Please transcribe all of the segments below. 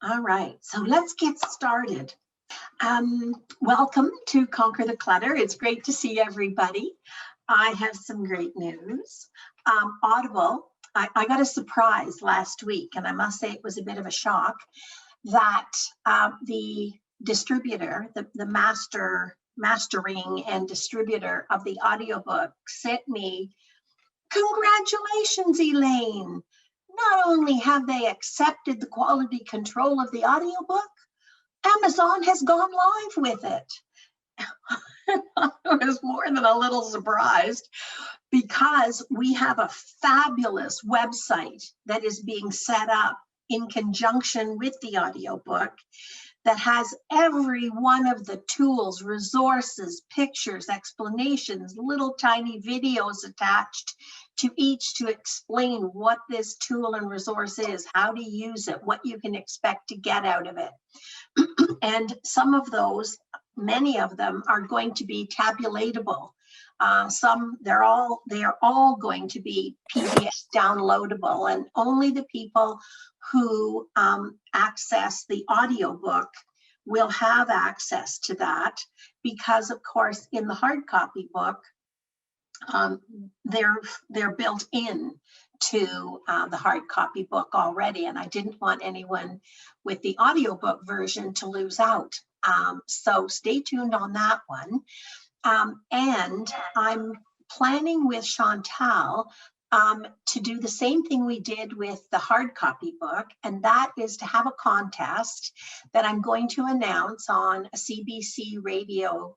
All right, so let's get started. Welcome to Conquer the Clutter. It's great to see everybody. I have some great news. Audible, I got a surprise last week, and I must say it was a bit of a shock that the distributor, the mastering and distributor of the audiobook sent me, "Congratulations, Elaine. Not only have they accepted the quality control of the audiobook, Amazon has gone live with it." I was more than a little surprised because we have a fabulous website that is being set up in conjunction with the audiobook that has every one of the tools, resources, pictures, explanations, little tiny videos attached to each to explain what this tool and resource is, how to use it, what you can expect to get out of it. And some of those, many of them are going to be tabulatable. They are all going to be PDF downloadable, and only the people who access the audiobook will have access to that, because of course in the hard copy book, they're built in to the hard copy book already, and I didn't want anyone with the audiobook version to lose out. So stay tuned on that one. And I'm planning with Chantal to do the same thing we did with the hard copy book, and that is to have a contest that I'm going to announce on a CBC radio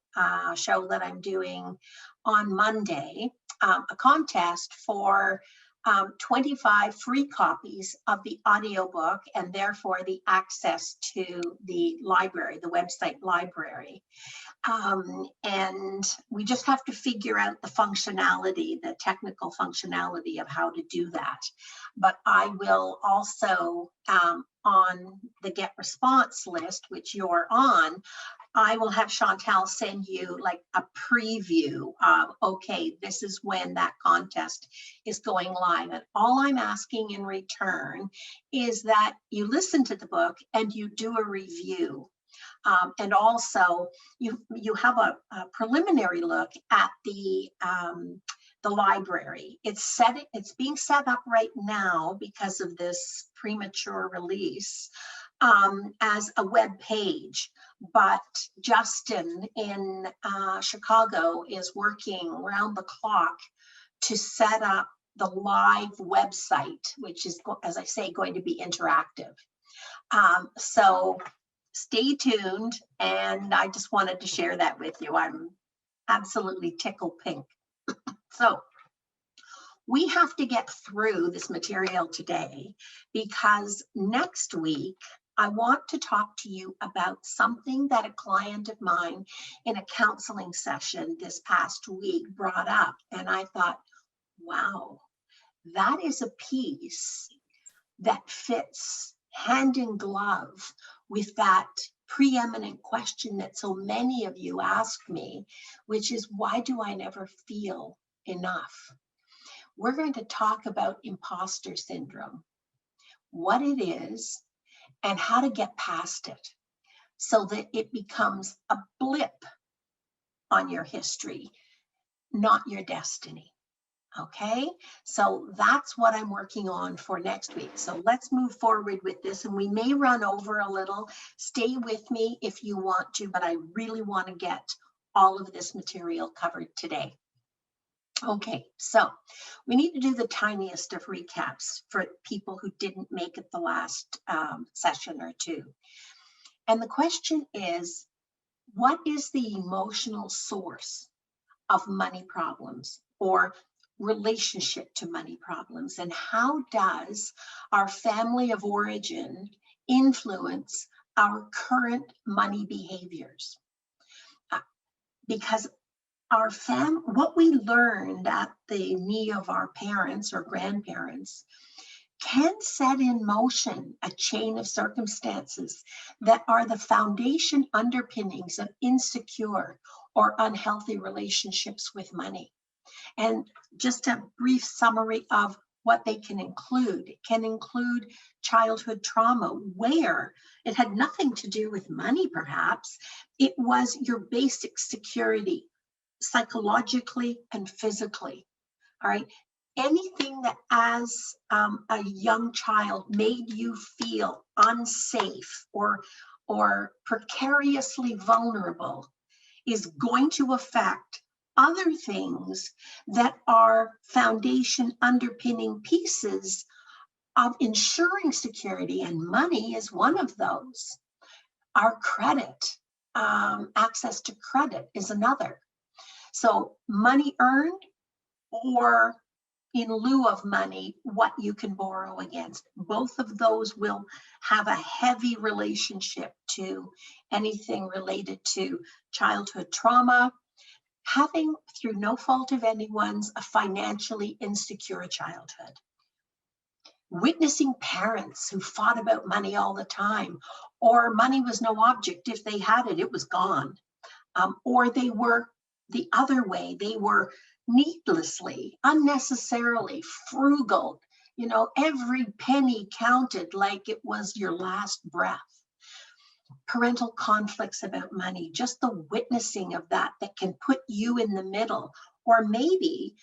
show that I'm doing on Monday, a contest for 25 free copies of the audiobook, and therefore the access to the library, the website library. And we just have to figure out the functionality, the technical functionality of how to do that. But I will also, on the Get Response list, which you're on, I will have Chantal send you like a preview of, okay, this is when that contest is going live. And all I'm asking in return is that you listen to the book and you do a review. And also you have a preliminary look at the library. It's being set up right now because of this premature release as a web page. But Justin in Chicago is working round the clock to set up the live website, which is, as I say, going to be interactive. So stay tuned, and I just wanted to share that with you. I'm absolutely tickled pink. So we have to get through this material today, because next week I want to talk to you about something that a client of mine in a counseling session this past week brought up. And I thought, wow, that is a piece that fits hand in glove with that preeminent question that so many of you ask me, which is, why do I never feel enough? We're going to talk about imposter syndrome, what it is, and how to get past it so that it becomes a blip on your history, not your destiny. Okay, so that's what I'm working on for next week. So let's move forward with this, and we may run over a little. Stay with me if you want to, but I really want to get all of this material covered today. Okay, so we need to do the tiniest of recaps for people who didn't make it the last session or two. And the question is, what is the emotional source of money problems or relationship to money problems? And how does our family of origin influence our current money behaviors? Because what we learned at the knee of our parents or grandparents can set in motion a chain of circumstances that are the foundation underpinnings of insecure or unhealthy relationships with money. And just a brief summary of what they can include. It can include childhood trauma where it had nothing to do with money, perhaps. It was your basic security, psychologically and physically. All right. Anything that as a young child made you feel unsafe or precariously vulnerable is going to affect other things that are foundation underpinning pieces of ensuring security, and money is one of those. Our credit, access to credit is another. So money earned, or in lieu of money, what you can borrow against. Both of those will have a heavy relationship to anything related to childhood trauma, having, through no fault of anyone's, a financially insecure childhood. Witnessing parents who fought about money all the time, or money was no object. If they had it, it was gone. Or they were the other way. They were needlessly, unnecessarily frugal. You know, every penny counted like it was your last breath. Parental conflicts about money, just the witnessing of that can put you in the middle. Or maybe,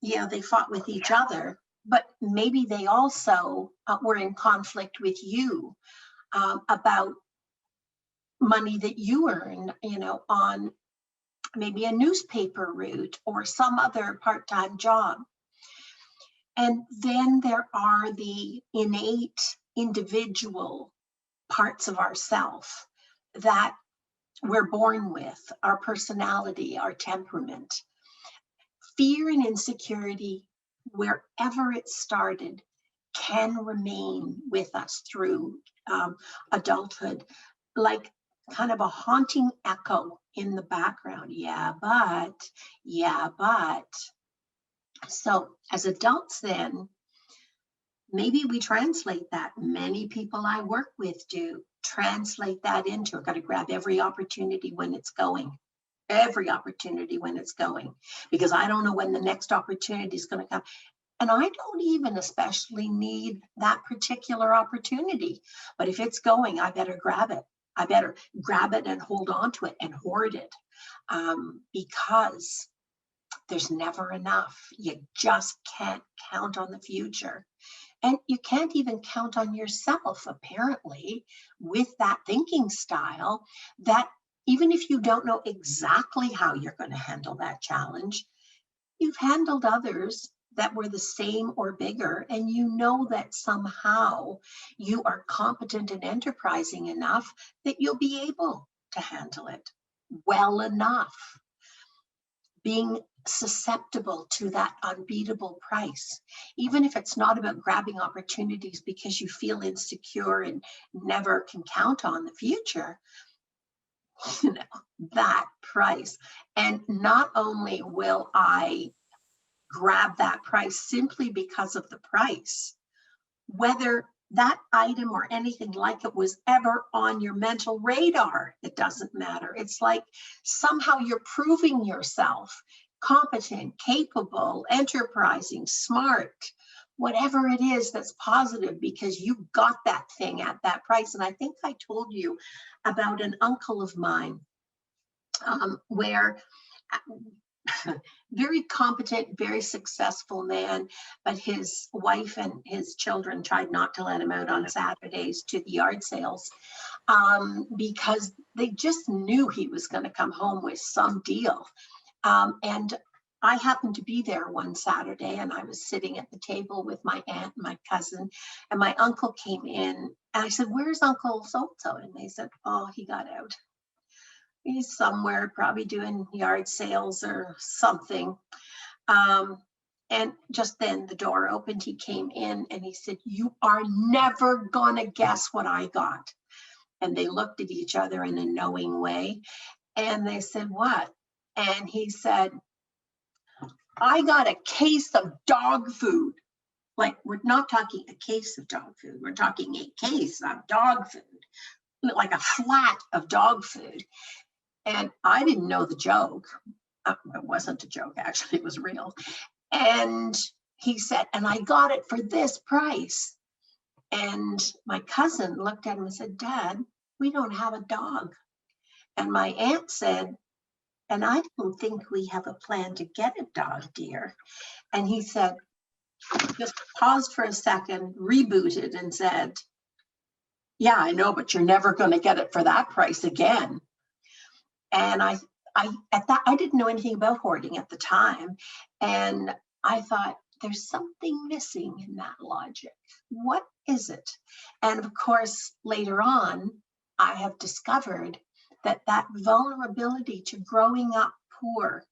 yeah, they fought with each other, but maybe they also were in conflict with you about money that you earn, you know, on maybe a newspaper route or some other part-time job. And then there are the innate individual parts of ourself that we're born with, our personality, our temperament. Fear and insecurity, wherever it started, can remain with us through adulthood, like kind of a haunting echo in the background. Yeah, but. So as adults then, maybe we translate that. Many people I work with do translate that into, I've got to grab every opportunity when it's going. Every opportunity when it's going, because I don't know when the next opportunity is going to come. And I don't even especially need that particular opportunity. But if it's going, I better grab it. I better grab it and hold on to it and hoard it, because there's never enough. You just can't count on the future. And you can't even count on yourself, apparently, with that thinking style, that even if you don't know exactly how you're going to handle that challenge, you've handled others that were the same or bigger, and you know that somehow you are competent and enterprising enough that you'll be able to handle it well enough. Being susceptible to that unbeatable price, even if it's not about grabbing opportunities because you feel insecure and never can count on the future, you know, that price. And not only will I grab that price simply because of the price, whether that item or anything like it was ever on your mental radar, it doesn't matter. It's like somehow you're proving yourself competent, capable, enterprising, smart, whatever it is that's positive, because you got that thing at that price. And I think I told you about an uncle of mine where very competent, very successful man, but his wife and his children tried not to let him out on Saturdays to the yard sales because they just knew he was going to come home with some deal. And I happened to be there one Saturday, and I was sitting at the table with my aunt and my cousin, and my uncle came in, and I said, "Where's Uncle so-and-so?" And they said, "Oh, he got out. He's somewhere, probably doing yard sales or something." And just then the door opened, he came in and he said, "You are never gonna guess what I got." And they looked at each other in a knowing way. And they said, "What?" And he said, "I got a case of dog food." Like, we're not talking a case of dog food. We're talking a case of dog food, like a flat of dog food. And I didn't know the joke. It wasn't a joke, actually, it was real. And he said, and I got it for this price. And my cousin looked at him and said, Dad, we don't have a dog. And my aunt said, and I don't think we have a plan to get a dog, dear. And he said, just paused for a second, rebooted and said, yeah, I know, but you're never going to get it for that price again. And I didn't know anything about hoarding at the time. And I thought, there's something missing in that logic. What is it? And of course, later on, I have discovered that vulnerability to growing up poor,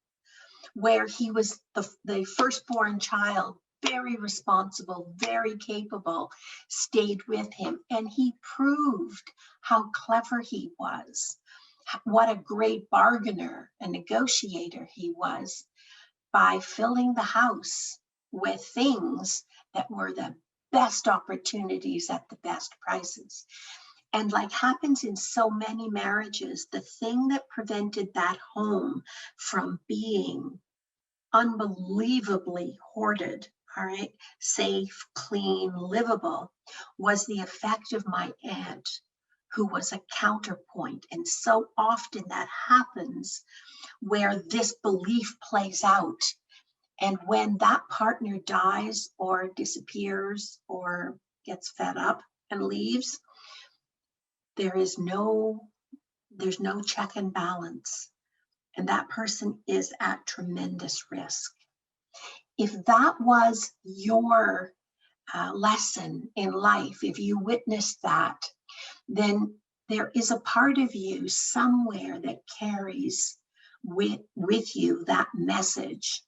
where he was the firstborn child, very responsible, very capable, stayed with him. And he proved how clever he was, what a great bargainer and negotiator he was, by filling the house with things that were the best opportunities at the best prices. And like happens in so many marriages, the thing that prevented that home from being unbelievably hoarded, all right, safe, clean, livable, was the effect of my aunt, who was a counterpoint. And so often that happens where this belief plays out. And when that partner dies or disappears or gets fed up and leaves, there's no check and balance. And that person is at tremendous risk. If that was your lesson in life, if you witnessed that, then there is a part of you somewhere that carries with you that message.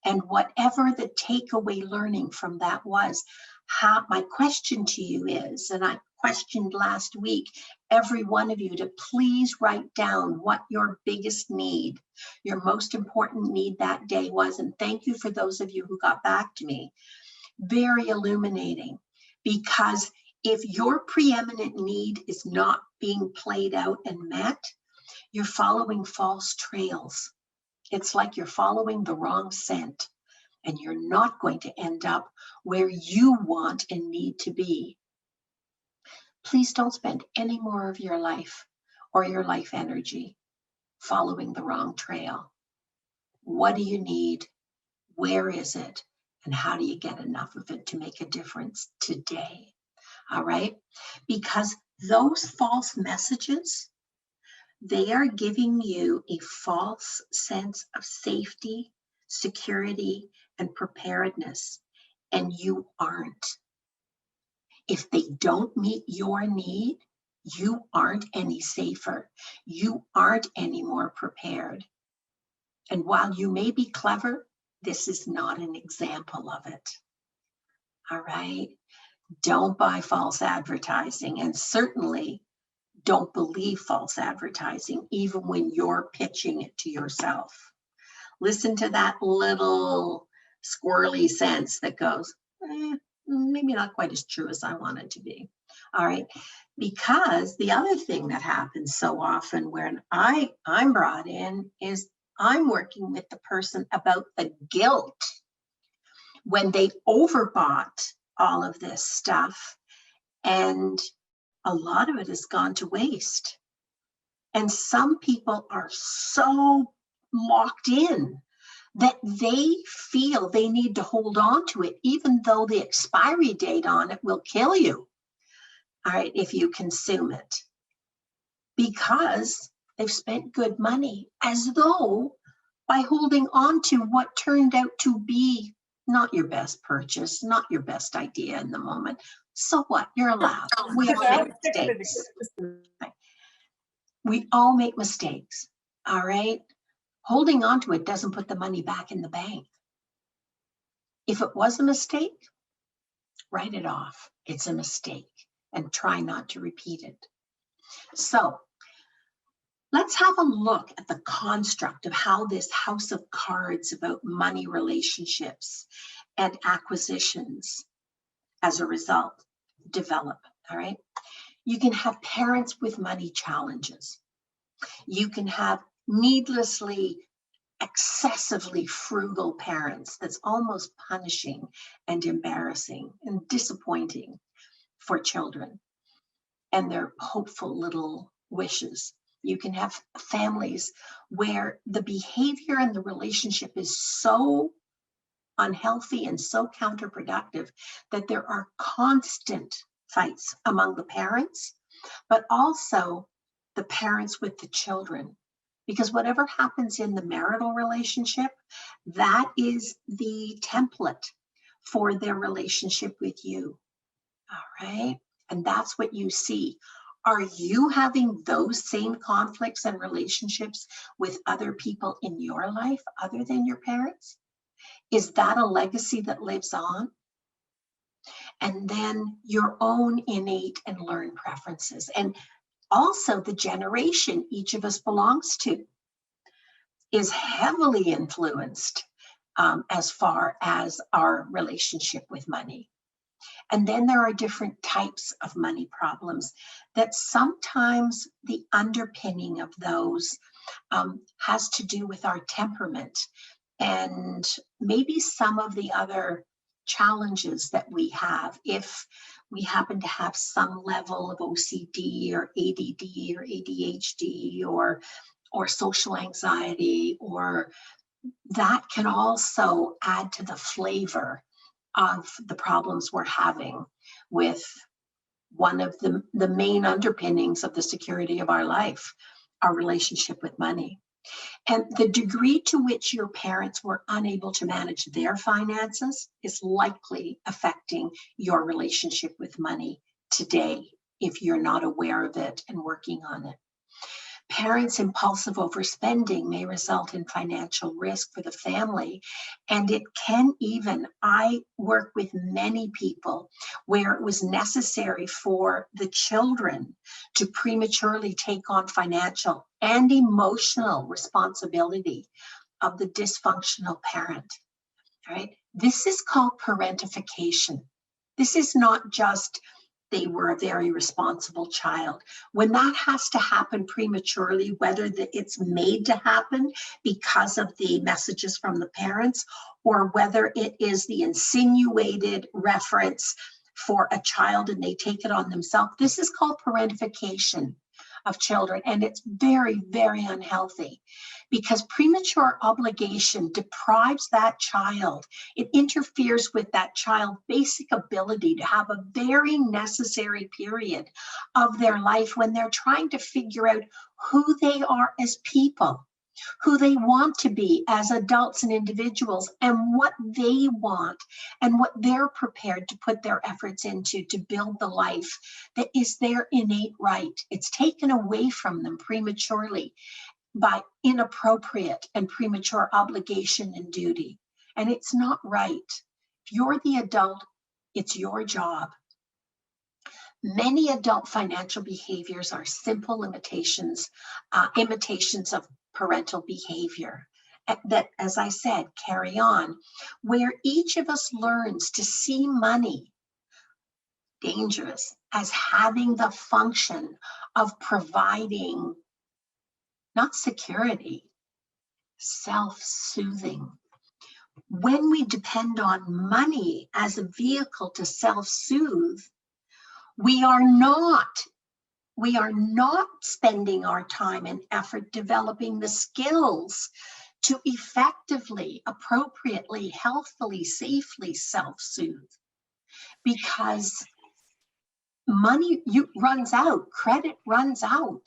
And whatever the takeaway learning from that was, my question to you is, and I questioned last week every one of you to please write down what your biggest need, your most important need that day was. And thank you for those of you who got back to me. Very illuminating, because if your preeminent need is not being played out and met, you're following false trails. It's like you're following the wrong scent, and you're not going to end up where you want and need to be. Please don't spend any more of your life or your life energy following the wrong trail. What do you need? Where is it? And how do you get enough of it to make a difference today? All right? Because those false messages, they are giving you a false sense of safety, security, and preparedness, and you aren't. If they don't meet your need, you aren't any safer. You aren't any more prepared. And while you may be clever, this is not an example of it. All right? Don't buy false advertising, and certainly don't believe false advertising, even when you're pitching it to yourself. Listen to that little squirrely sense that goes, maybe not quite as true as I want it to be. All right. Because the other thing that happens so often when I'm brought in is I'm working with the person about the guilt when they overbought all of this stuff, and a lot of it has gone to waste. And some people are so locked in that they feel they need to hold on to it, even though the expiry date on it will kill you, all right, if you consume it, because they've spent good money, as though by holding on to what turned out to be not your best purchase, not your best idea in the moment. So what? You're allowed. We all make mistakes. We all make mistakes, all right? Holding on to it doesn't put the money back in the bank. If it was a mistake, write it off. It's a mistake, and try not to repeat it. So let's have a look at the construct of how this house of cards about money relationships and acquisitions as a result develop, all right? You can have parents with money challenges. You can have needlessly excessively frugal parents that's almost punishing and embarrassing and disappointing for children and their hopeful little wishes. You can have families where the behavior and the relationship is so unhealthy and so counterproductive that there are constant fights among the parents, but also the parents with the children. Because whatever happens in the marital relationship, that is the template for their relationship with you. All right. And that's what you see. Are you having those same conflicts and relationships with other people in your life other than your parents? Is that a legacy that lives on? And then your own innate and learned preferences. And also the generation each of us belongs to is heavily influenced as far as our relationship with money. And then there are different types of money problems that sometimes the underpinning of those has to do with our temperament and maybe some of the other challenges that we have if we happen to have some level of OCD or ADD or ADHD or social anxiety, or that can also add to the flavor of the problems we're having with one of the main underpinnings of the security of our life, our relationship with money. And the degree to which your parents were unable to manage their finances is likely affecting your relationship with money today if you're not aware of it and working on it. Parents' impulsive overspending may result in financial risk for the family. And it can even, I work with many people where it was necessary for the children to prematurely take on financial and emotional responsibility of the dysfunctional parent. Right? This is called parentification. This is not just they were a very responsible child. When that has to happen prematurely, whether it's made to happen because of the messages from the parents, or whether it is the insinuated reference for a child and they take it on themselves, this is called parentification of children. And it's very, very unhealthy because premature obligation deprives that child. It interferes with that child's basic ability to have a very necessary period of their life when they're trying to figure out who they are as people, who they want to be as adults and individuals, and what they want and what they're prepared to put their efforts into to build the life that is their innate right. It's taken away from them prematurely by inappropriate and premature obligation and duty. And it's not right. If you're the adult, it's your job. Many adult financial behaviors are simple imitations of parental behavior that, as I said, carry on, where each of us learns to see money, dangerous, as having the function of providing not security, self-soothing. When we depend on money as a vehicle to self-soothe, we are not spending our time and effort developing the skills to effectively, appropriately, healthfully, safely self-soothe, because money runs out, credit runs out.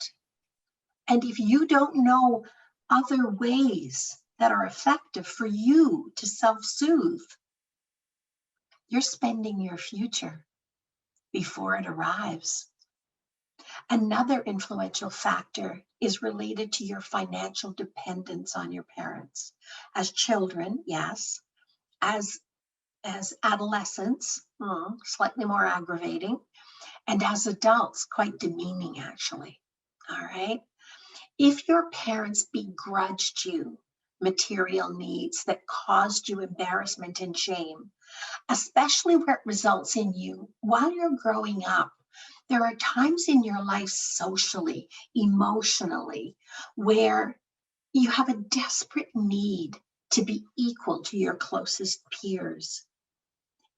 And if you don't know other ways that are effective for you to self-soothe, you're spending your future before it arrives. Another influential factor is related to your financial dependence on your parents. As children, yes. As adolescents, slightly more aggravating. And as adults, quite demeaning, actually. All right. If your parents begrudged you material needs that caused you embarrassment and shame, especially where it results in you while you're growing up, there are times in your life socially, emotionally, where You have a desperate need to be equal to your closest peers.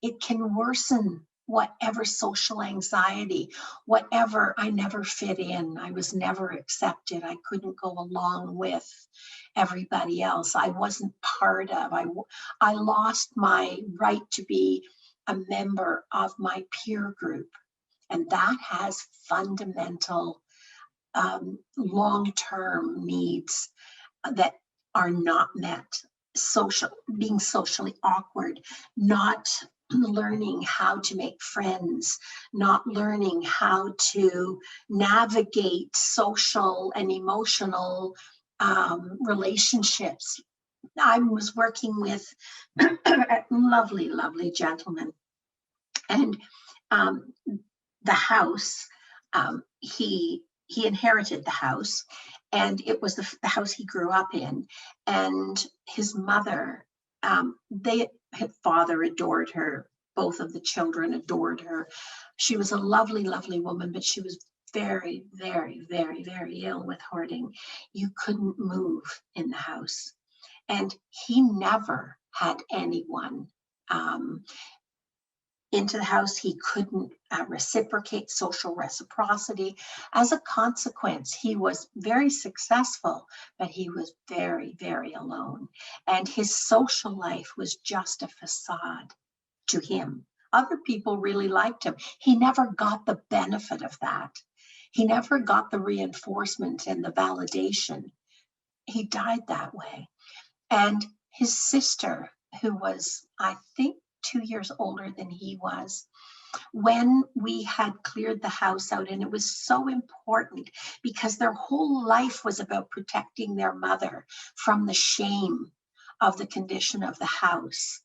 It can worsen whatever social anxiety, whatever I never fit in, I was never accepted, I couldn't go along with everybody else, I wasn't part of, I lost my right to be a member of my peer group. And that has fundamental long-term needs that are not met. Being socially awkward, not learning how to make friends, not learning how to navigate social and emotional relationships. I was working with a lovely, lovely gentleman, and the house, he inherited the house, and it was the house he grew up in. And his mother, his father adored her. Both of the children adored her. She was a lovely, lovely woman, but she was very, very, very, very ill with hoarding. You couldn't move in the house. And he never had anyone into the house. He couldn't reciprocate social reciprocity. As a consequence, he was very successful, but he was very, very alone. And his social life was just a facade to him. Other people really liked him. He never got the benefit of that. He never got the reinforcement and the validation. He died that way. And his sister, who was, I think, 2 years older than he was, when we had cleared the house out, and it was so important because their whole life was about protecting their mother from the shame of the condition of the house.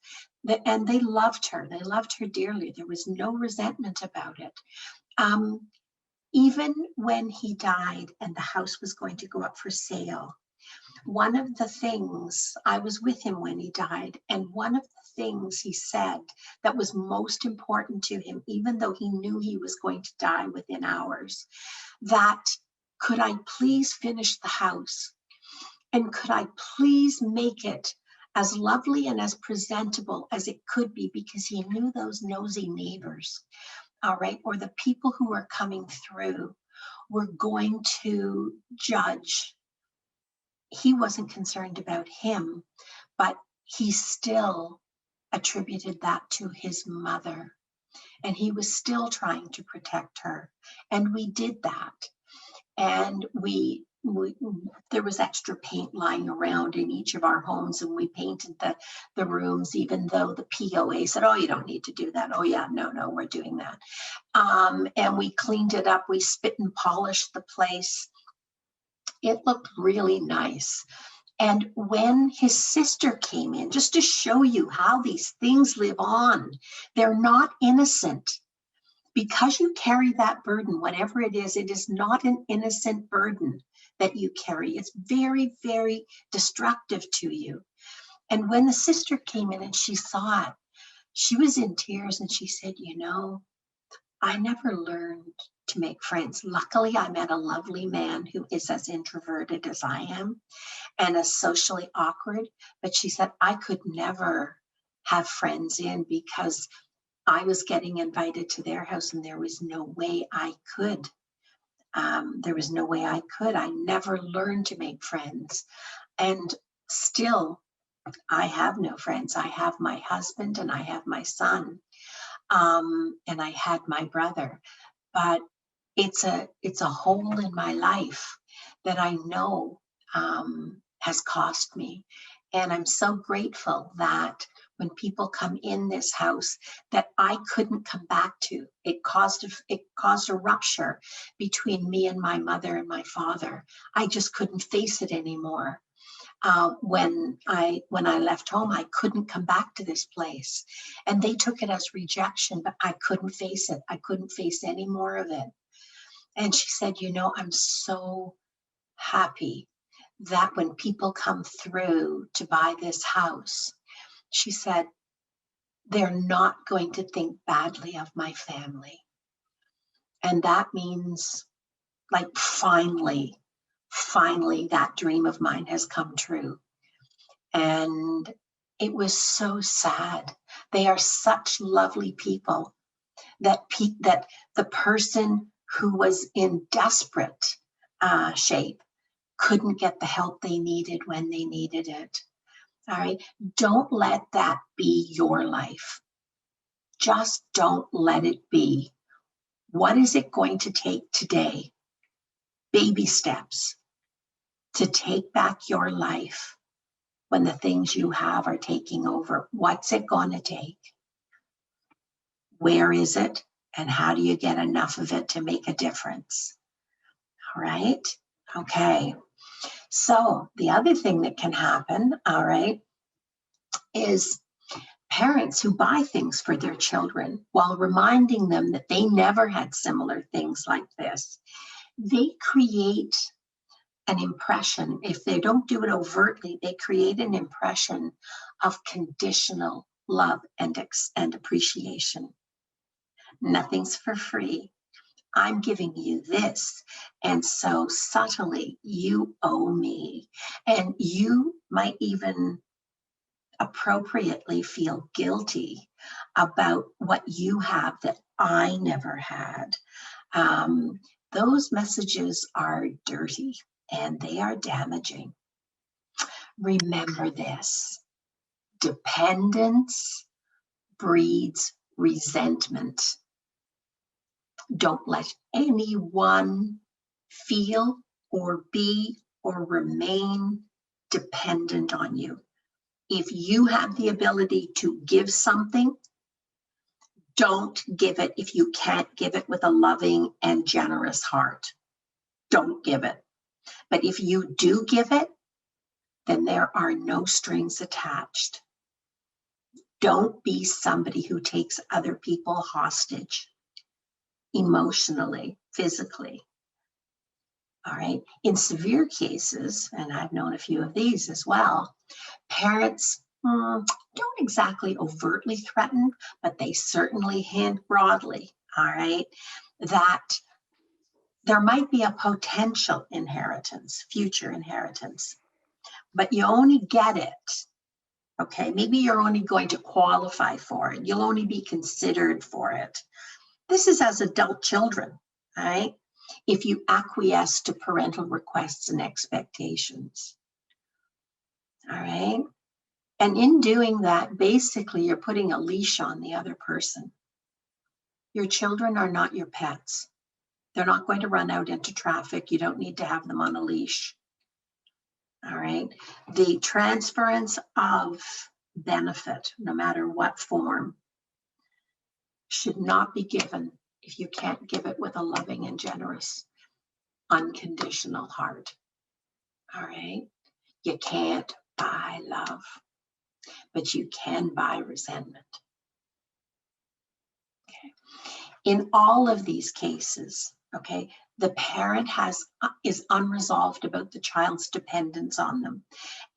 And they loved her dearly. There was no resentment about it. Even when he died and the house was going to go up for sale, one of the things, I was with him when he died, and one of the things he said that was most important to him, even though he knew he was going to die within hours, that could I please finish the house? And could I please make it as lovely and as presentable as it could be? Because he knew those nosy neighbors, all right, or the people who were coming through were going to judge. He wasn't concerned about him, but he still attributed that to his mother. And he was still trying to protect her. And we did that. And there was extra paint lying around in each of our homes, and we painted the rooms, even though the POA said, oh, you don't need to do that. Oh yeah, no, we're doing that. And we cleaned it up. We spit and polished the place. It looked really nice. And when his sister came in, just to show you how these things live on, they're not innocent. Because you carry that burden, whatever it is not an innocent burden that you carry. It's very, very destructive to you. And when the sister came in and she saw it, she was in tears, and she said, I never learned to make friends. Luckily, I met a lovely man who is as introverted as I am and as socially awkward. But she said, I could never have friends in because I was getting invited to their house and there was no way I could. I never learned to make friends. And still, I have no friends. I have my husband and I have my son. And I had my brother. But it's a hole in my life that I know has cost me. And I'm so grateful that when people come in this house that I couldn't come back to, it caused a rupture between me and my mother and my father. I just couldn't face it anymore. When I left home, I couldn't come back to this place. And they took it as rejection, but I couldn't face it. I couldn't face any more of it. And she said, I'm so happy that when people come through to buy this house, she said, they're not going to think badly of my family. And that means, like, finally, finally that dream of mine has come true. And it was so sad. They are such lovely people that the person who was in desperate shape couldn't get the help they needed when they needed it. All right. Don't let that be your life. Just don't let it be. What is it going to take today? Baby steps to take back your life when the things you have are taking over. What's it going to take? Where is it? And how do you get enough of it to make a difference? All right. Okay. So the other thing that can happen, all right, is parents who buy things for their children while reminding them that they never had similar things like this. They create an impression. If they don't do it overtly, they create an impression of conditional love and appreciation. Nothing's for free. I'm giving you this. And so subtly, you owe me. And you might even appropriately feel guilty about what you have that I never had. Those messages are dirty and they are damaging. Remember this: dependence breeds resentment. Don't let anyone feel or be or remain dependent on you. If you have the ability to give something, don't give it if you can't give it with a loving and generous heart. Don't give it. But if you do give it, then there are no strings attached. Don't be somebody who takes other people hostage emotionally, physically. All right. In severe cases, and I've known a few of these as well, parents don't exactly overtly threaten, but they certainly hint broadly, all right, that there might be a potential inheritance, future inheritance, but you only get it, okay? Maybe you're only going to qualify for it. You'll only be considered for it. This is as adult children, all right? If you acquiesce to parental requests and expectations, all right? And in doing that, basically, you're putting a leash on the other person. Your children are not your pets. They're not going to run out into traffic. You don't need to have them on a leash. All right. The transference of benefit, no matter what form, should not be given if you can't give it with a loving and generous, unconditional heart. All right. You can't buy love, but you can buy resentment. Okay. In all of these cases, okay, the parent is unresolved about the child's dependence on them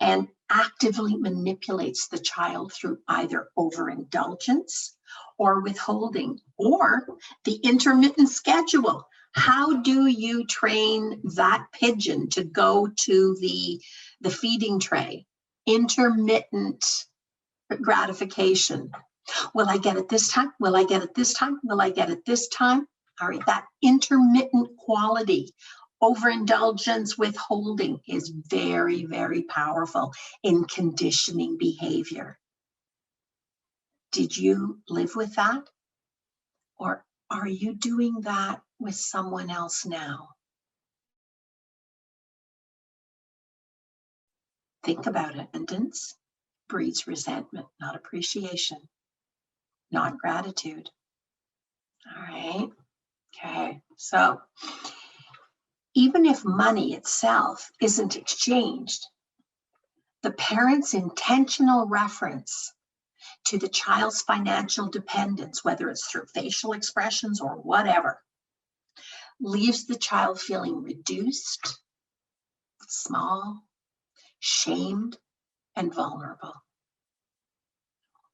and actively manipulates the child through either overindulgence or withholding or the intermittent schedule. How do you train that pigeon to go to the feeding tray? Intermittent gratification. Will I get it this time? Will I get it this time? Will I get it this time? All right, that intermittent quality, overindulgence, withholding is very, very powerful in conditioning behavior. Did you live with that? Or are you doing that with someone else now? Think about it. Dependence breeds resentment, not appreciation, not gratitude. All right. Okay. So even if money itself isn't exchanged, the parent's intentional reference to the child's financial dependence, whether it's through facial expressions or whatever, leaves the child feeling reduced, small, shamed, and vulnerable.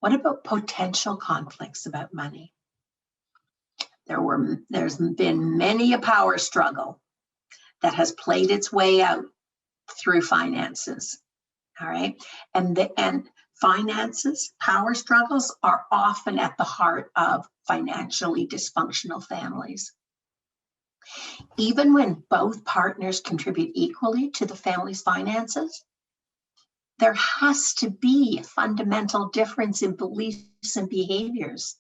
What about potential conflicts about money? There's been many a power struggle that has played its way out through finances. All right. And finances, power struggles are often at the heart of financially dysfunctional families. Even when both partners contribute equally to the family's finances, there has to be a fundamental difference in beliefs and behaviors.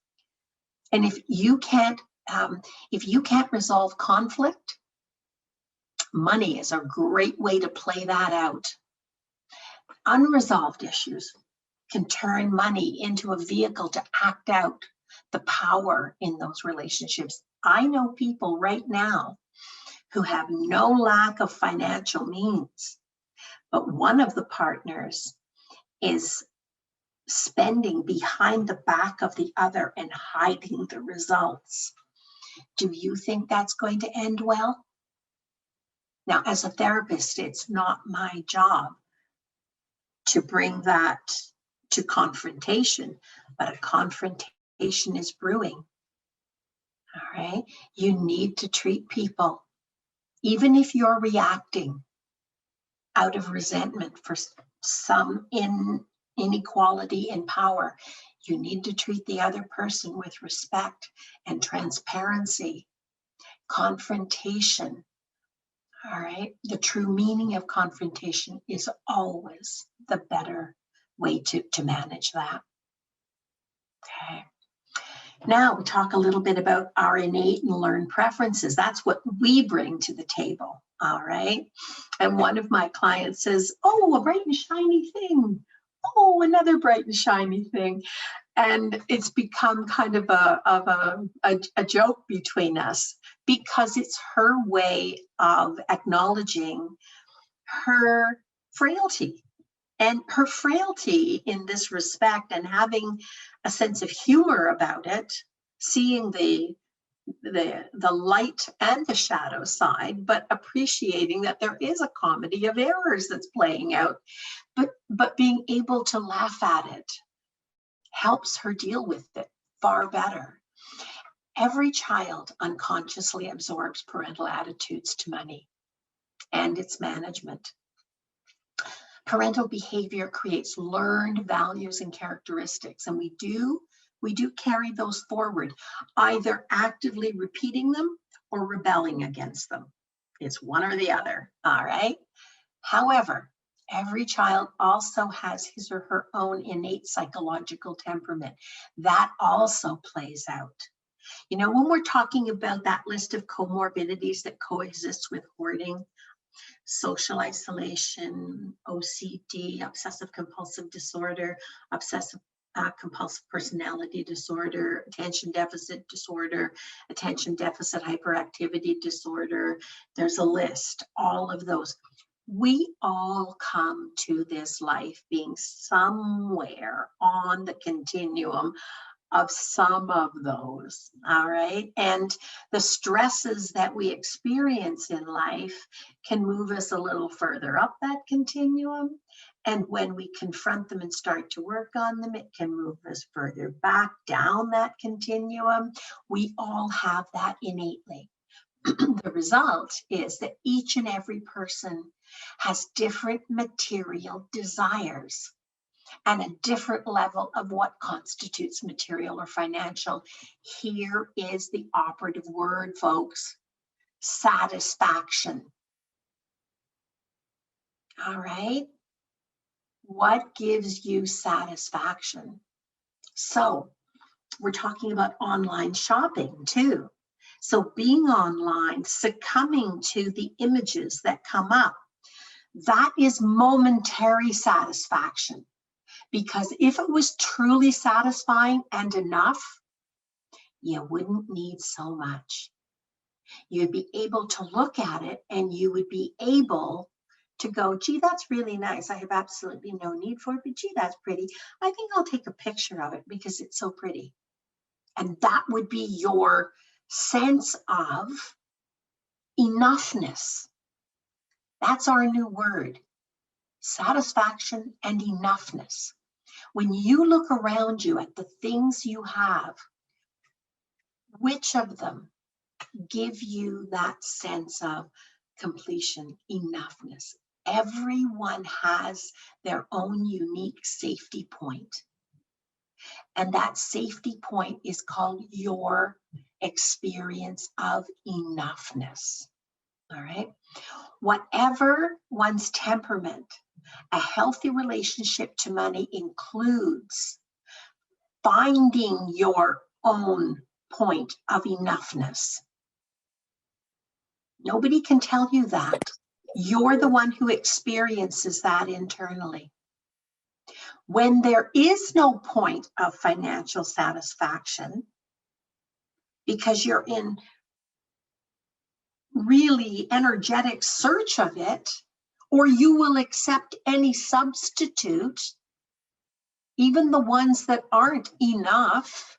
And if you can't resolve conflict, money is a great way to play that out. Unresolved issues can turn money into a vehicle to act out the power in those relationships. I know people right now who have no lack of financial means, but one of the partners is spending behind the back of the other and hiding the results. Do you think that's going to end well? Now, as a therapist, it's not my job to bring that to confrontation, but a confrontation is brewing. All right. You need to treat people, even if you're reacting out of resentment for some inequality in power, you need to treat the other person with respect and transparency. Confrontation. All right. The true meaning of confrontation is always the better way to manage that. Okay. Now we talk a little bit about our innate and learned preferences. That's what we bring to the table. All right. And one of my clients says, oh, a bright and shiny thing. Oh, another bright and shiny thing. And it's become kind of a joke between us, because it's her way of acknowledging her frailty. And her frailty in this respect, and having a sense of humor about it, seeing the light and the shadow side, but appreciating that there is a comedy of errors that's playing out, but being able to laugh at it helps her deal with it far better. Every child unconsciously absorbs parental attitudes to money and its management. Parental behavior creates learned values and characteristics, and we do carry those forward, either actively repeating them or rebelling against them. It's one or the other, all right? However, every child also has his or her own innate psychological temperament. That also plays out. You know, when we're talking about that list of comorbidities that coexist with hoarding, social isolation, OCD, obsessive compulsive disorder, obsessive compulsive personality disorder, attention deficit disorder, attention deficit hyperactivity disorder, there's a list, all of those. We all come to this life being somewhere on the continuum of some of those, all right? And the stresses that we experience in life can move us a little further up that continuum. And when we confront them and start to work on them, it can move us further back down that continuum. We all have that innately. The result is that each and every person has different material desires and a different level of what constitutes material or financial. Here is the operative word, folks: satisfaction. All right. What gives you satisfaction? So we're talking about online shopping too. So being online, succumbing to the images that come up, that is momentary satisfaction. Because if it was truly satisfying and enough, you wouldn't need so much. You'd be able to look at it and you would be able to go, gee, that's really nice. I have absolutely no need for it, but gee, that's pretty. I think I'll take a picture of it because it's so pretty. And that would be your sense of enoughness. That's our new word: satisfaction and enoughness. When you look around you at the things you have, which of them give you that sense of completion, enoughness. Everyone has their own unique safety point. And that safety point is called your experience of enoughness. All right. Whatever one's temperament, a healthy relationship to money includes finding your own point of enoughness. Nobody can tell you that. You're the one who experiences that internally. When there is no point of financial satisfaction, because you're in really energetic search of it, or you will accept any substitute, even the ones that aren't enough,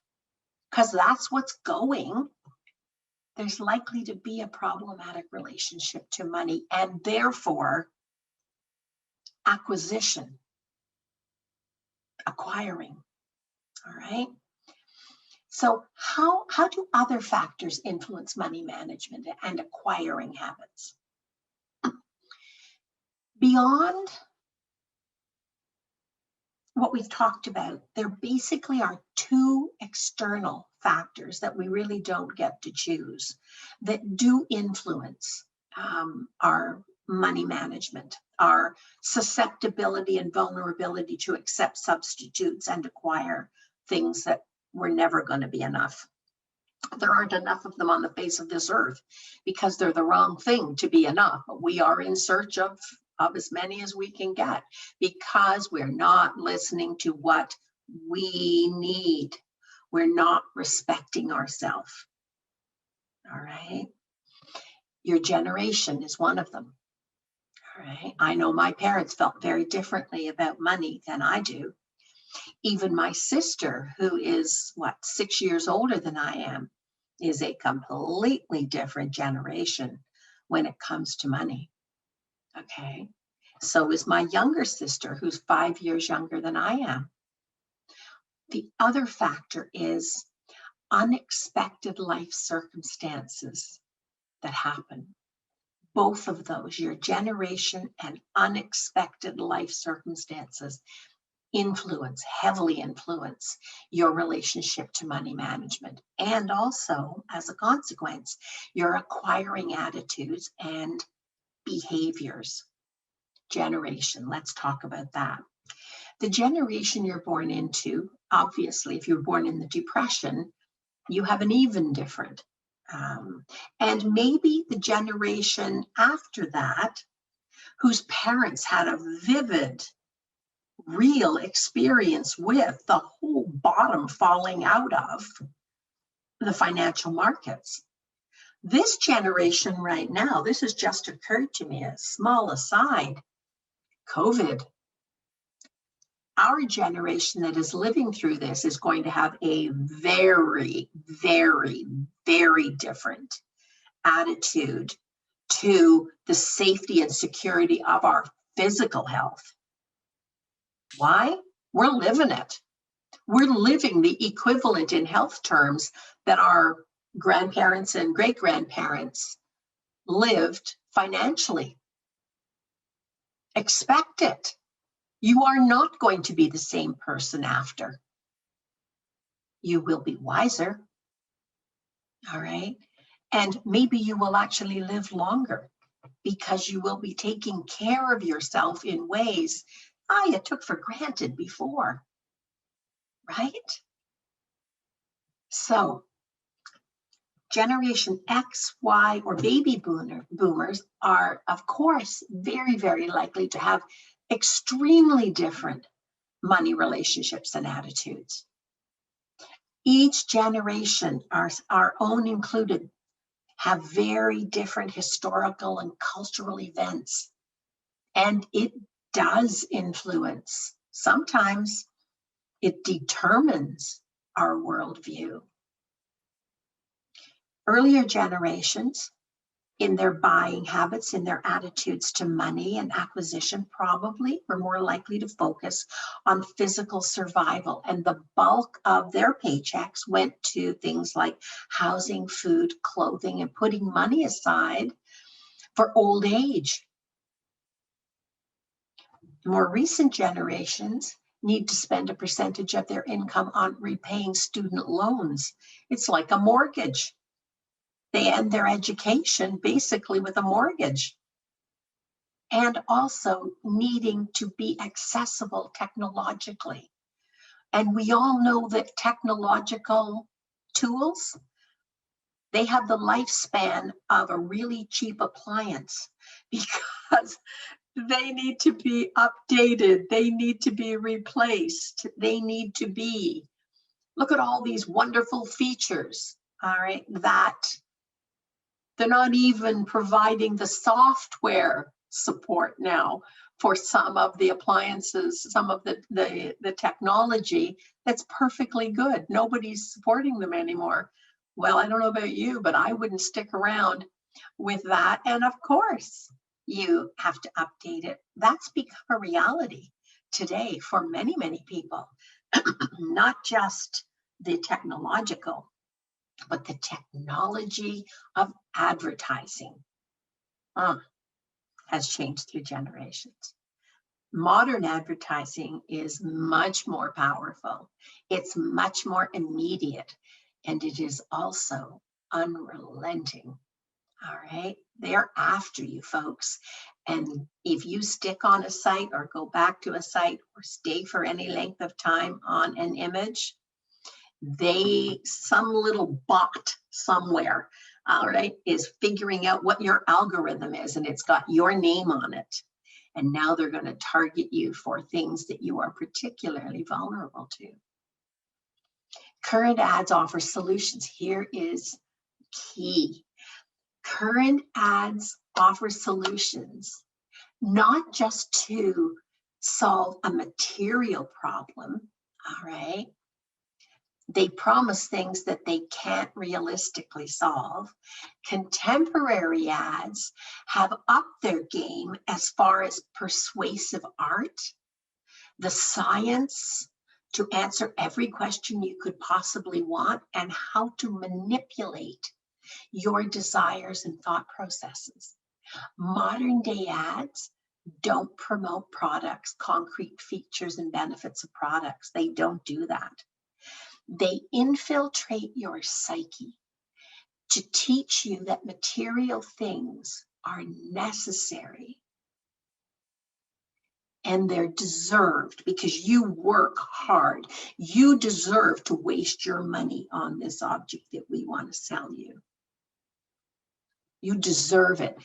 because that's what's going, there's likely to be a problematic relationship to money and therefore acquiring. All right. So how do other factors influence money management and acquiring habits? Beyond what we've talked about, there basically are two external factors that we really don't get to choose that do influence our money management, our susceptibility and vulnerability to accept substitutes and acquire things that were never going to be enough. There aren't enough of them on the face of this earth because they're the wrong thing to be enough. But we are in search of as many as we can get because we're not listening to what we need. We're not respecting ourselves. All right. Your generation is one of them. All right. I know my parents felt very differently about money than I do. Even my sister, who is 6 years older than I am, is a completely different generation when it comes to money. Okay. So is my younger sister, who's 5 years younger than I am. The other factor is unexpected life circumstances that happen. Both of those, your generation and unexpected life circumstances, heavily influence your relationship to money management. And also, as a consequence, your acquiring attitudes and behaviors. Generation, let's talk about that. The generation you're born into, obviously, if you're born in the Depression, you have an even different. And maybe the generation after that, whose parents had a vivid, real experience with the whole bottom falling out of the financial markets. This generation right now, this has just occurred to me, a small aside, COVID. Our generation that is living through this is going to have a very, very, very different attitude to the safety and security of our physical health. Why? We're living it. We're living the equivalent in health terms that our grandparents and great-grandparents lived financially. Expect it. You are not going to be the same person after. You will be wiser. All right. And maybe you will actually live longer because you will be taking care of yourself in ways you took for granted before. Right? So, Generation X, Y, or baby boomers are, of course, very, very likely to have extremely different money relationships and attitudes. Each generation, our own included, have very different historical and cultural events. And it does influence. Sometimes it determines our worldview. Earlier generations, in their buying habits, in their attitudes to money and acquisition, probably were more likely to focus on physical survival, and the bulk of their paychecks went to things like housing, food, clothing, and putting money aside for old age. More recent generations need to spend a percentage of their income on repaying student loans. It's like a mortgage. They end their education basically with a mortgage. And also needing to be accessible technologically. And we all know that technological tools, they have the lifespan of a really cheap appliance because they need to be updated. They need to be replaced. They need to be, look at all these wonderful features, all right, that they're not even providing the software support now for some of the appliances, some of the technology that's perfectly good. Nobody's supporting them anymore. Well, I don't know about you, but I wouldn't stick around with that. And of course, you have to update it. That's become a reality today for many, many people, not just the technological, but the technology of advertising has changed through generations. Modern advertising is much more powerful. It's much more immediate, and it is also unrelenting. All right, they're after you, folks. And if you stick on a site or go back to a site or stay for any length of time on an image, some little bot somewhere, all right, is figuring out what your algorithm is, and it's got your name on it. And now they're going to target you for things that you are particularly vulnerable to. Current ads offer solutions. Here is key. Current ads offer solutions, not just to solve a material problem, all right? They promise things that they can't realistically solve. Contemporary ads have upped their game as far as persuasive art, the science to answer every question you could possibly want, and how to manipulate your desires and thought processes. Modern day ads don't promote products, concrete features and benefits of products. They don't do that. They infiltrate your psyche to teach you that material things are necessary and they're deserved because you work hard. You deserve to waste your money on this object that we want to sell you. You deserve it.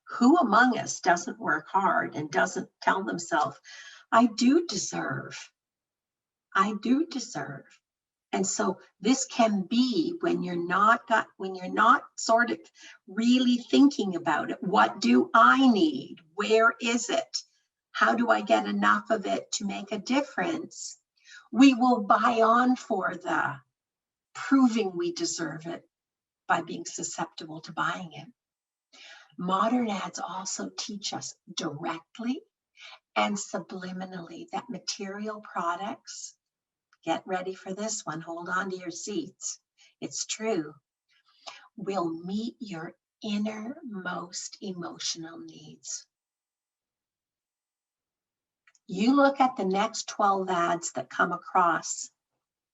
Who among us doesn't work hard and doesn't tell themselves, I do deserve. I do deserve. And so this can be when you're not sort of really thinking about it. What do I need? Where is it? How do I get enough of it to make a difference? We will buy on for the proving we deserve it by being susceptible to buying it. Modern ads also teach us directly and subliminally that material products, get ready for this one, hold on to your seats, it's true, will meet your innermost emotional needs. You look at the next 12 ads that come across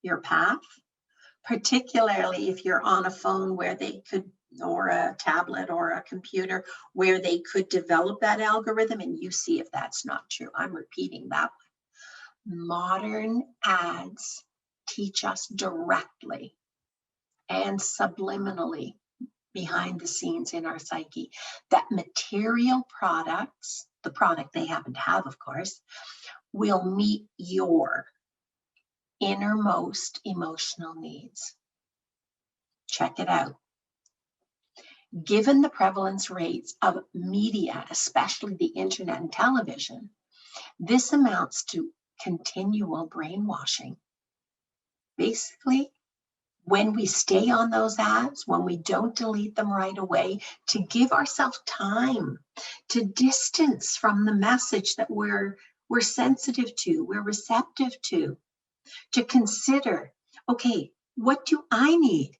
your path, particularly if you're on a phone where they could, or a tablet or a computer, where they could develop that algorithm, and you see if that's not true. I'm repeating that one. Modern ads teach us directly and subliminally behind the scenes in our psyche that material products, the product they happen to have, of course, will meet your innermost emotional needs. Check it out. Given the prevalence rates of media, especially the internet and television, this amounts to continual brainwashing. Basically, when we stay on those ads, when we don't delete them right away, to give ourselves time to distance from the message that we're sensitive to, we're receptive to consider, okay, what do I need?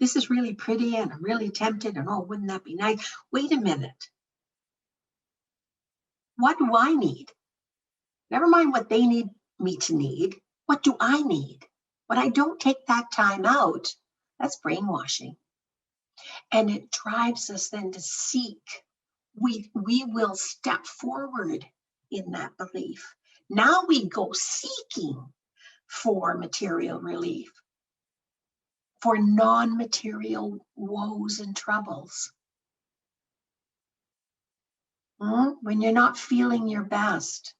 this is really pretty and I'm really tempted and oh, wouldn't that be nice? Wait a minute. What do I need? Never mind what they need me to need. What do I need? When I don't take that time out, that's brainwashing. And it drives us then to seek. We will step forward in that belief. Now we go seeking for material relief, for non-material woes and troubles. When you're not feeling your best,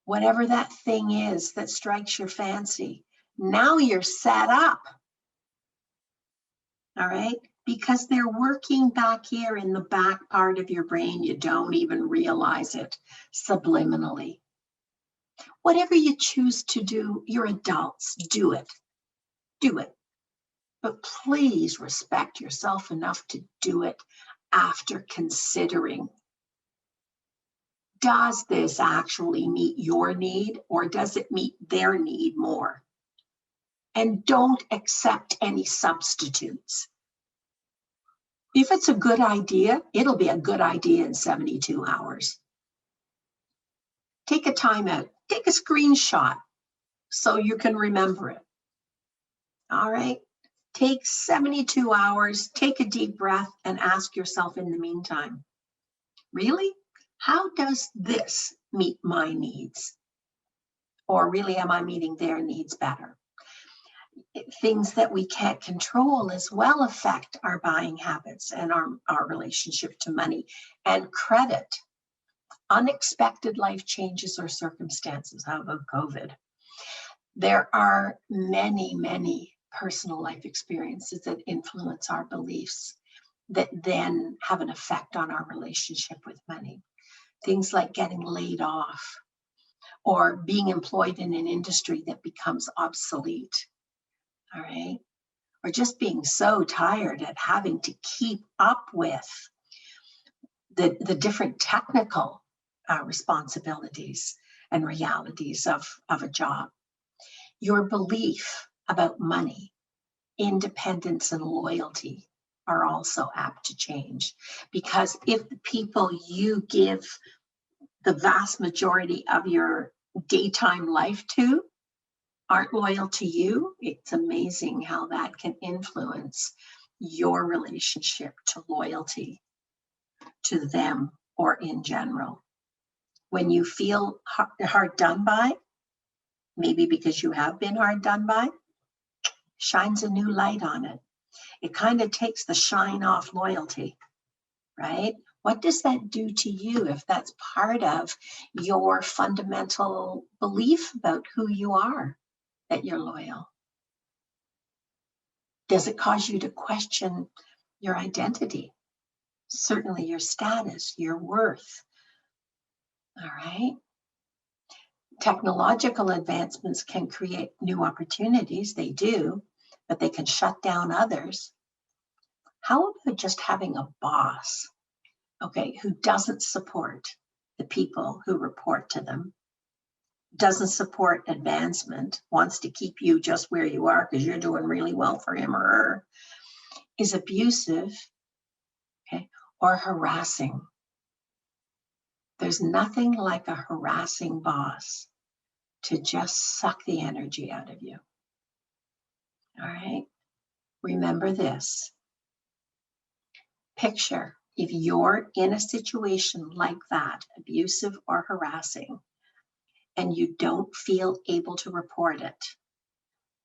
whatever that thing is that strikes your fancy, now you're set up. All right? Because they're working back here in the back part of your brain. You don't even realize it subliminally. Whatever you choose to do, you're adults, do it. Do it. But please respect yourself enough to do it after considering, does this actually meet your need or does it meet their need more? And don't accept any substitutes. If it's a good idea, it'll be a good idea in 72 hours. Take a time out, take a screenshot so you can remember it. All right? Take 72 hours, take a deep breath and ask yourself in the meantime, really? How does this meet my needs? Or really, am I meeting their needs better? Things that we can't control as well affect our buying habits and our relationship to money and credit. Unexpected life changes or circumstances. How about COVID? There are many, many personal life experiences that influence our beliefs that then have an effect on our relationship with money. Things like getting laid off or being employed in an industry that becomes obsolete. All right. Or just being so tired at having to keep up with the different technical responsibilities and realities of a job. Your belief about money, independence, and loyalty are also apt to change. Because if the people you give the vast majority of your daytime life to aren't loyal to you, it's amazing how that can influence your relationship to loyalty to them or in general. When you feel hard done by, maybe because you have been hard done by, shines a new light on it. It kind of takes the shine off loyalty, right? What does that do to you if that's part of your fundamental belief about who you are, that you're loyal? Does it cause you to question your identity? Certainly your status, your worth. All right. Technological advancements can create new opportunities, they do, but they can shut down others. How about just having a boss, okay, who doesn't support the people who report to them, doesn't support advancement, wants to keep you just where you are because you're doing really well for him or her, is abusive, okay, or harassing. There's nothing like a harassing boss to just suck the energy out of you. All right? Remember this. Picture if you're in a situation like that, abusive or harassing, and you don't feel able to report it.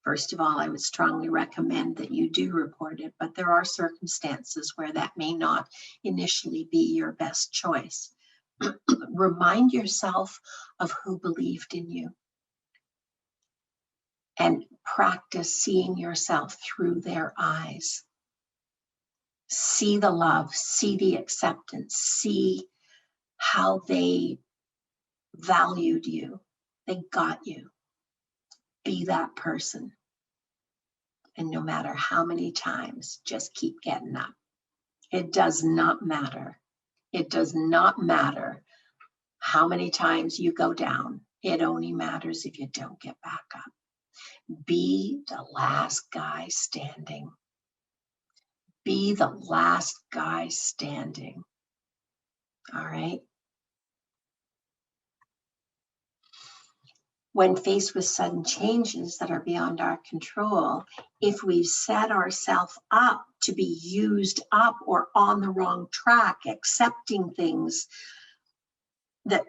First of all, I would strongly recommend that you do report it, but there are circumstances where that may not initially be your best choice. Remind yourself of who believed in you and practice seeing yourself through their eyes. See the love, see the acceptance, see how they valued you. They got you. Be that person. And no matter how many times, just keep getting up. It does not matter. It does not matter how many times you go down. It only matters if you don't get back up. Be the last guy standing. Be the last guy standing. All right. When faced with sudden changes that are beyond our control, if we've set ourselves up to be used up or on the wrong track, accepting things that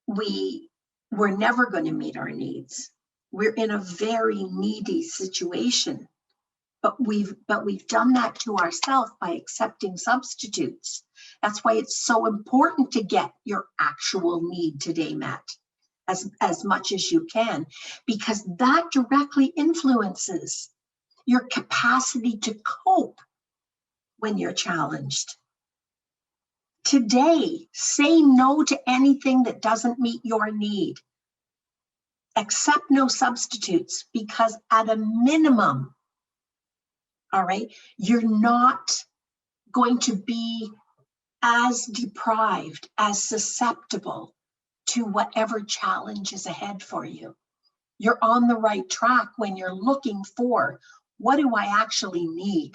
we're never going to meet our needs. We're in a very needy situation, but we've done that to ourselves by accepting substitutes. That's why it's so important to get your actual need today met as much as you can, because that directly influences your capacity to cope when you're challenged. Today, say no to anything that doesn't meet your need. Accept no substitutes, because at a minimum, all right, you're not going to be as deprived, as susceptible to whatever challenge is ahead for you. You're on the right track when you're looking for, what do I actually need?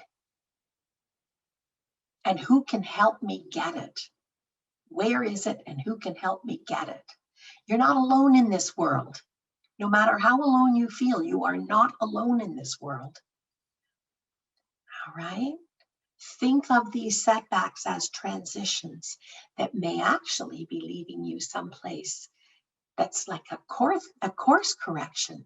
And who can help me get it? Where is it and who can help me get it? You're not alone in this world. No matter how alone you feel, you are not alone in this world. All right? Think of these setbacks as transitions that may actually be leading you someplace that's like a course correction,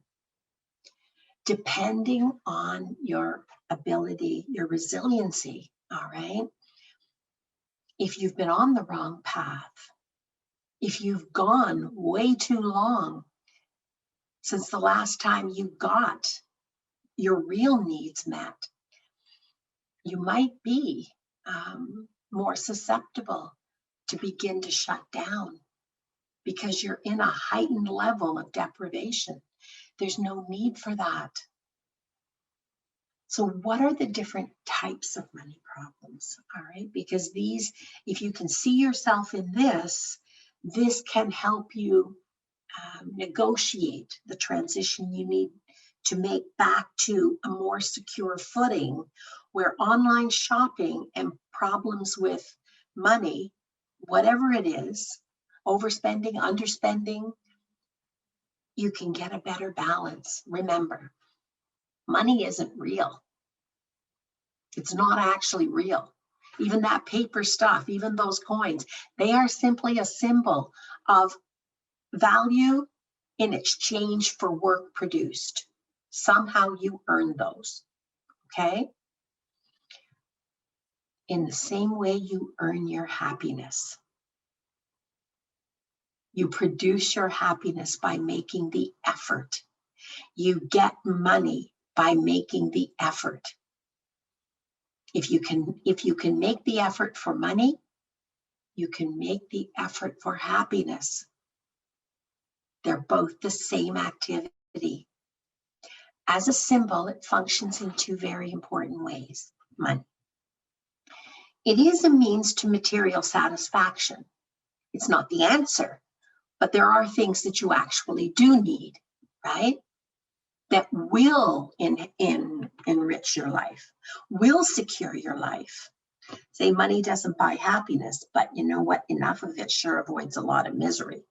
depending on your ability, your resiliency, all right? If you've been on the wrong path, if you've gone way too long since the last time you got your real needs met, you might be more susceptible to begin to shut down because you're in a heightened level of deprivation. There's no need for that. So what are the different types of money problems? All right, because these, if you can see yourself in this can help you negotiate the transition you need to make back to a more secure footing, where online shopping and problems with money, whatever it is, overspending, underspending, you can get a better balance. Remember, money isn't real. It's not actually real. Even that paper stuff, even those coins, they are simply a symbol of value in exchange for work produced. Somehow you earn those, okay? In the same way you earn your happiness. You produce your happiness by making the effort. You get money by making the effort. If you can make the effort for money, you can make the effort for happiness. They're both the same activity. As a symbol, it functions in two very important ways. Money. It is a means to material satisfaction. It's not the answer, but there are things that you actually do need, right? That will enrich your life, will secure your life. Say money doesn't buy happiness, but you know what? Enough of it sure avoids a lot of misery.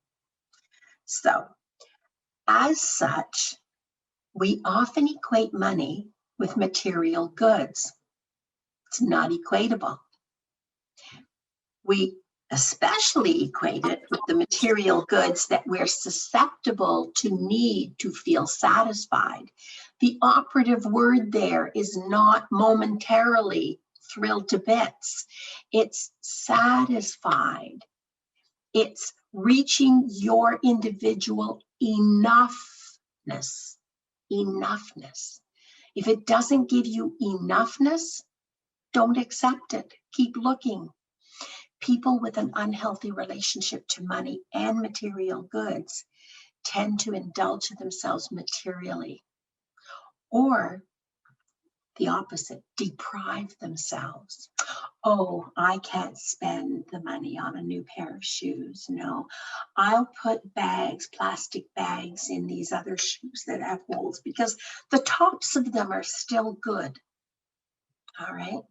So, as such, we often equate money with material goods. It's not equatable. We especially equate it with the material goods that we're susceptible to need to feel satisfied. The operative word there is not momentarily thrilled to bits. It's satisfied. It's reaching your individual enoughness. Enoughness. If it doesn't give you enoughness, don't accept it. Keep looking. People with an unhealthy relationship to money and material goods tend to indulge themselves materially, or the opposite, deprive themselves. Oh, I can't spend the money on a new pair of shoes. No, I'll put bags, plastic bags in these other shoes that have holes because the tops of them are still good. All right.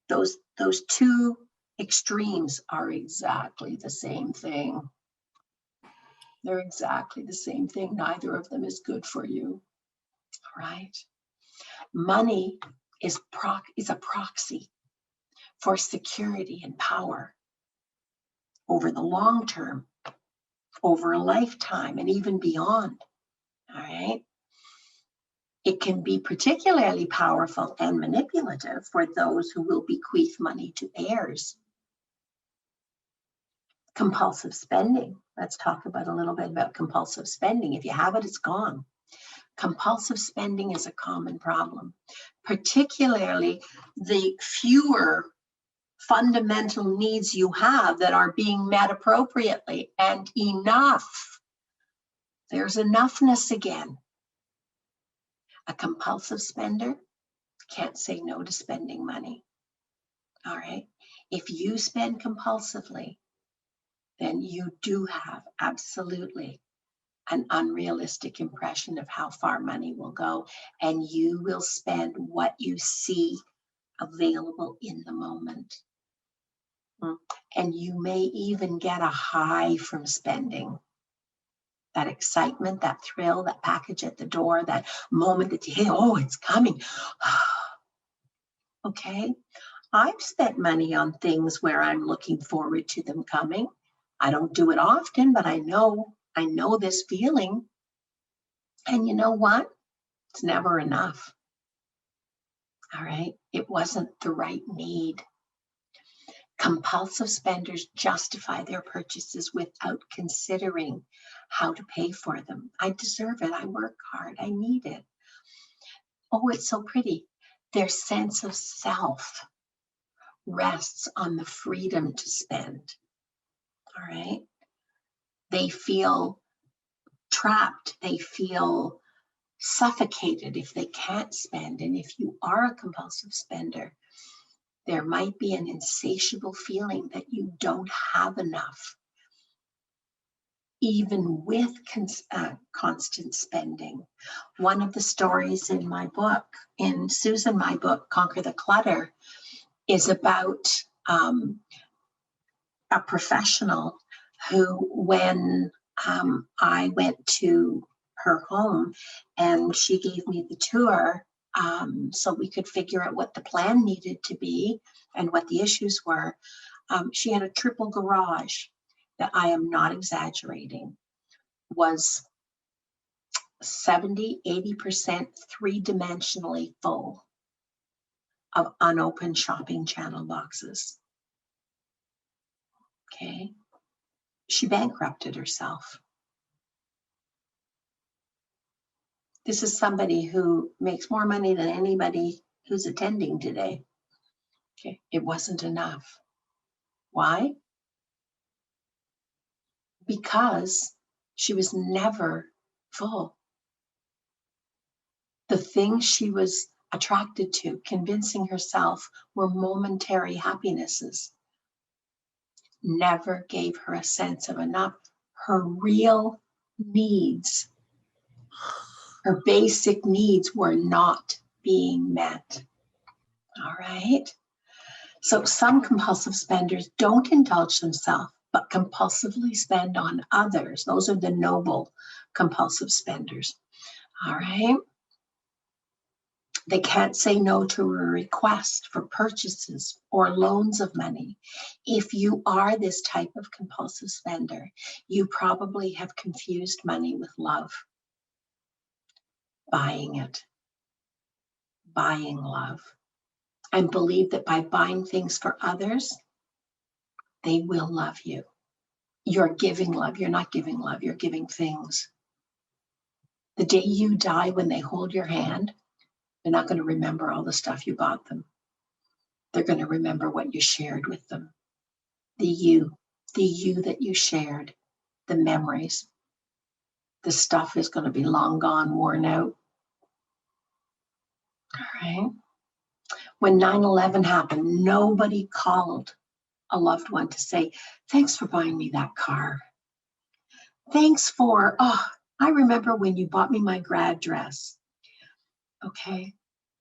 Those two extremes are exactly the same thing. They're exactly the same thing. Neither of them is good for you. All right. Money is a proxy for security and power over the long term, over a lifetime, and even beyond. All right. It can be particularly powerful and manipulative for those who will bequeath money to heirs. Compulsive spending. Let's talk about a little bit about compulsive spending. If you have it, it's gone. Compulsive spending is a common problem, particularly the fewer fundamental needs you have that are being met appropriately and enough. There's enoughness again. A compulsive spender can't say no to spending money. All right. If you spend compulsively, then you do have absolutely an unrealistic impression of how far money will go, and you will spend what you see available in the moment. And you may even get a high from spending. That excitement, that thrill, that package at the door, that moment that you hit, oh, it's coming. Okay, I've spent money on things where I'm looking forward to them coming. I don't do it often, but I know this feeling. And you know what? It's never enough. All right. It wasn't the right need. Compulsive spenders justify their purchases without considering how to pay for them. I deserve it. I work hard. I need it. Oh, it's so pretty. Their sense of self rests on the freedom to spend. All right. They feel trapped. They feel suffocated if they can't spend. And if you are a compulsive spender, there might be an insatiable feeling that you don't have enough, even with constant spending. One of the stories in my book, in Susan, my book, Conquer the Clutter, is about a professional who, when I went to her home and she gave me the tour, so we could figure out what the plan needed to be and what the issues were. She had a triple garage that, I am not exaggerating, was 70, 80% three-dimensionally full of unopened shopping channel boxes. Okay. She bankrupted herself. This is somebody who makes more money than anybody who's attending today. Okay. It wasn't enough. Why? Because she was never full. The things she was attracted to, convincing herself were momentary happinesses, never gave her a sense of enough. Her real needs, her basic needs, were not being met. All right. So some compulsive spenders don't indulge themselves, but compulsively spend on others. Those are the noble compulsive spenders. All right. They can't say no to a request for purchases or loans of money. If you are this type of compulsive spender, you probably have confused money with love. Buying it. Buying love. And believe that by buying things for others, they will love you. You're giving love. You're not giving love. You're giving things. The day you die, when they hold your hand, they're not going to remember all the stuff you bought them. They're going to remember what you shared with them. The you that you shared, the memories. The stuff is going to be long gone, worn out. All right. When 9/11 happened, nobody called a loved one to say, thanks for buying me that car. Thanks for, oh, I remember when you bought me my grad dress. Okay.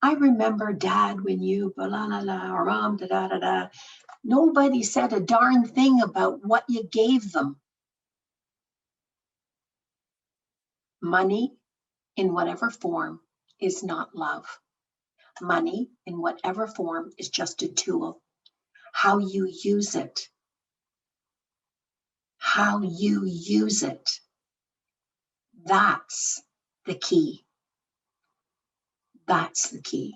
I remember, Dad, when you blah, blah, blah, or Mom, da, da, da, da. Nobody said a darn thing about what you gave them. Money in whatever form is not love. Money in whatever form is just a tool. How you use it. How you use it. That's the key. That's the key.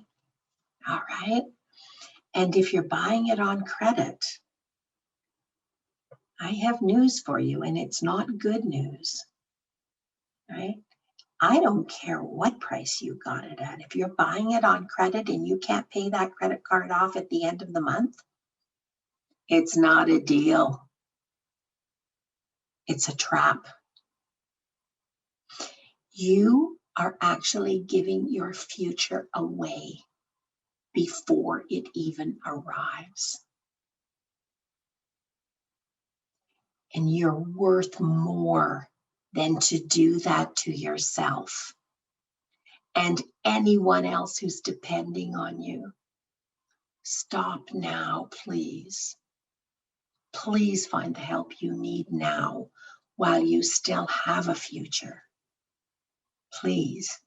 All right. And if you're buying it on credit, I have news for you, and it's not good news. Right? I don't care what price you got it at. If you're buying it on credit and you can't pay that credit card off at the end of the month, it's not a deal. It's a trap. You are actually giving your future away before it even arrives. And you're worth more than to do that to yourself and anyone else who's depending on you. Stop now, please. Please find the help you need now while you still have a future. Please.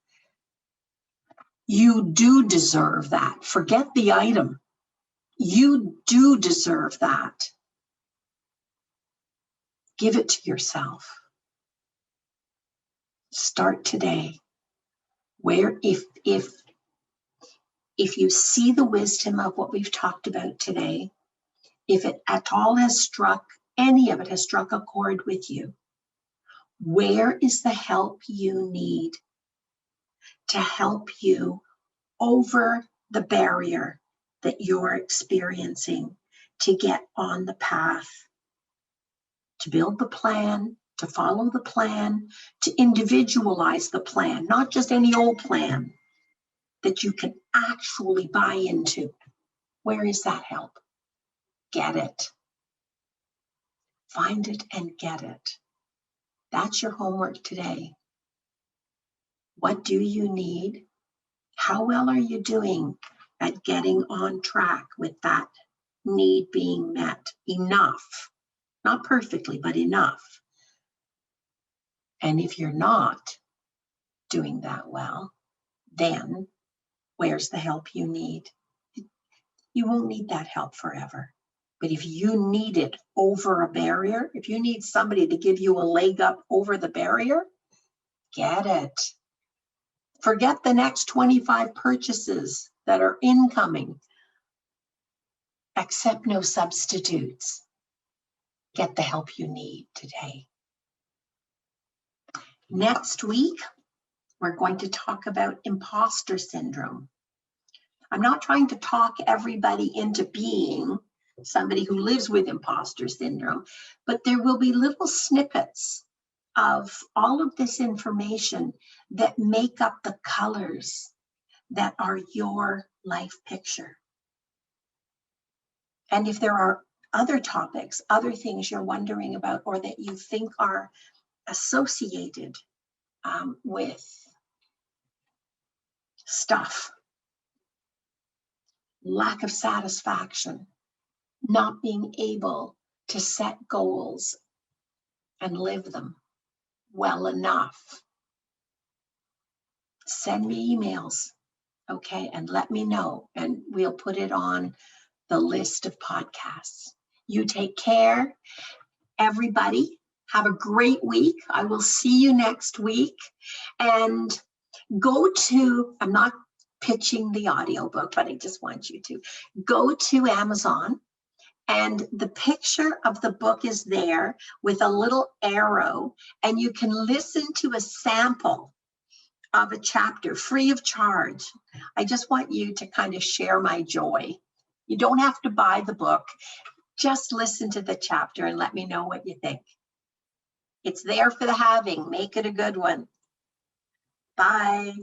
You do deserve that. Forget the item. You do deserve that. Give it to yourself. Start today. Where if you see the wisdom of what we've talked about today, if it at all has struck, any of it has struck a chord with you, where is the help you need to help you over the barrier that you're experiencing to get on the path, to build the plan, to follow the plan, to individualize the plan, not just any old plan that you can actually buy into? Where is that help? Get it. Find it and get it. That's your homework today. What do you need? How well are you doing at getting on track with that need being met? Enough. Not perfectly, but enough. And if you're not doing that well, then where's the help you need? You won't need that help forever. But if you need it over a barrier, if you need somebody to give you a leg up over the barrier, get it. Forget the next 25 purchases that are incoming. Accept no substitutes. Get the help you need today. Next week, we're going to talk about imposter syndrome. I'm not trying to talk everybody into being somebody who lives with imposter syndrome, but there will be little snippets of all of this information that make up the colors that are your life picture. And if there are other topics, other things you're wondering about, or that you think are associated with stuff, lack of satisfaction, not being able to set goals and live them well enough, send me emails, okay, and let me know, and we'll put it on the list of podcasts. You take care, everybody. Have a great week. I will see you next week. And go to, I'm not pitching the audiobook, but I just want you to go to Amazon, and the picture of the book is there with a little arrow, and you can listen to a sample of a chapter free of charge. I just want you to kind of share my joy. You don't have to buy the book. Just listen to the chapter and let me know what you think. It's there for the having. Make it a good one. Bye.